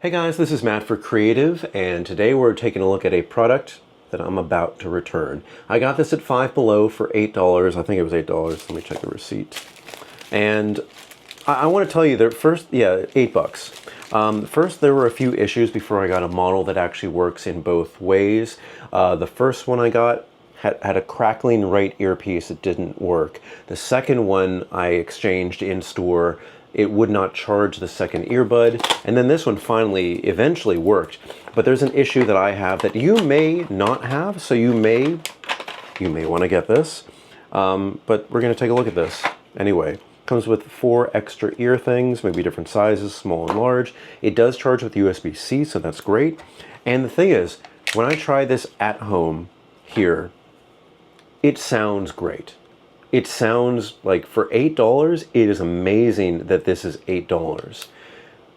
Hey guys, this is Matt for Creative, and today we're taking a look at a product that I'm about to return. I got this at Five Below for $8. I think it was $8. Let me check the receipt. And I want to tell you that first, yeah, $8. First, there were a few issues before I got a model that actually works in both ways. The first one I got had a crackling right earpiece. It didn't work. The second one I exchanged in store. It would not charge the second earbud. And then this one finally, eventually worked. But there's an issue that I have that you may not have, so you may want to get this. But we're going to take a look at this. Anyway, comes with 4 extra ear things, maybe different sizes, small and large. It does charge with USB-C, so that's great. And the thing is, when I try this at home here, it sounds great. It sounds like for $8, it is amazing that this is $8.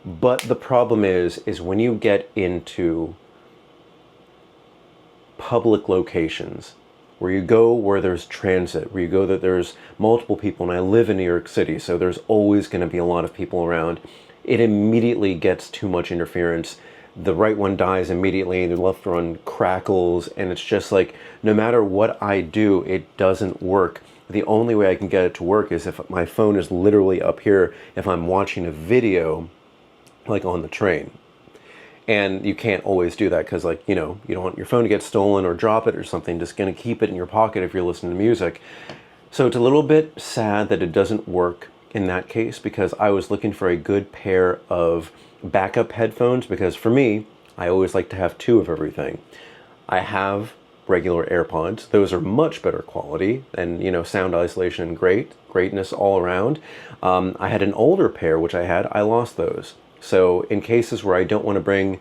But the problem is when you get into public locations, where you go where there's transit, where you go that there's multiple people, and I live in New York City, so there's always going to be a lot of people around, it immediately gets too much interference. The right one dies immediately, and the left one crackles, and it's just like, no matter what I do, it doesn't work. The only way I can get it to work is if my phone is literally up here, if I'm watching a video, like on the train. And you can't always do that because, like, you know, you don't want your phone to get stolen or drop it or something. Just going to keep it in your pocket if you're listening to music. So it's a little bit sad that it doesn't work in that case, because I was looking for a good pair of backup headphones, because for me, I always like to have 2 of everything. I have regular AirPods. Those are much better quality and, you know, sound isolation and greatness all around. I had an older pair, which I lost those. So in cases where I don't want to bring,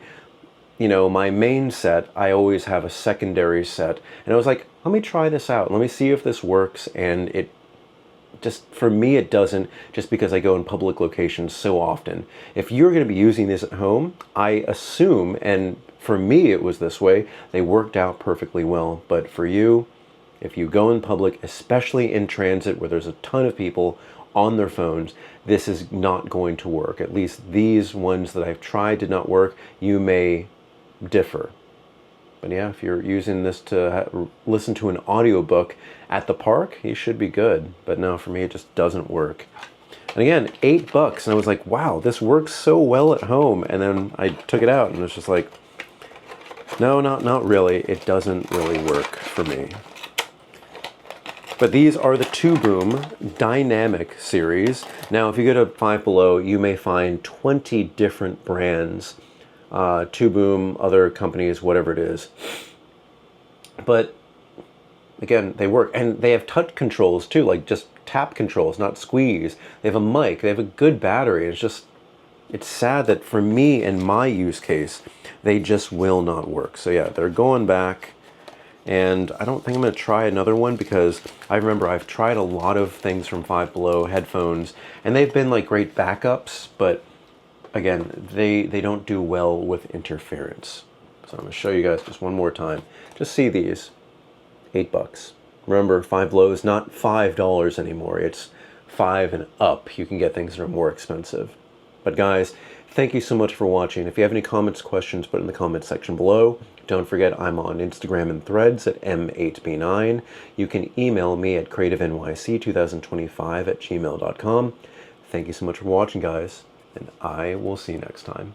you know, my main set, I always have a secondary set. And I was like, let me try this out. Let me see if this works. And it just, for me, it doesn't, just because I go in public locations so often. If you're going to be using this at home, I assume, and for me it was this way, they worked out perfectly well. But for you, if you go in public, especially in transit where there's a ton of people on their phones, this is not going to work. At least these ones that I've tried did not work. You may differ. But yeah, if you're using this to listen to an audiobook at the park, you should be good. But no, for me, it just doesn't work. And again, $8, and I was like, wow, this works so well at home. And then I took it out, and it's just like, no, not really. It doesn't really work for me. But these are the Two Boom Dynamic series. Now, if you go to Five Below, you may find 20 different brands. Two Boom, other companies, whatever it is. But again, they work. And they have touch controls too, like just tap controls, not squeeze. They have a mic, they have a good battery. It's sad that for me and my use case, they just will not work. So yeah, they're going back. And I don't think I'm going to try another one, because I remember I've tried a lot of things from Five Below headphones, and they've been like great backups, but again, they don't do well with interference. So I'm going to show you guys just one more time. Just see these. $8. Remember, Five Below is not $5 anymore. It's 5 and up. You can get things that are more expensive. But guys, thank you so much for watching. If you have any comments, questions, put in the comments section below. Don't forget, I'm on Instagram and Threads at M8B9. You can email me at creativenyc2025@gmail.com. Thank you so much for watching, guys, and I will see you next time.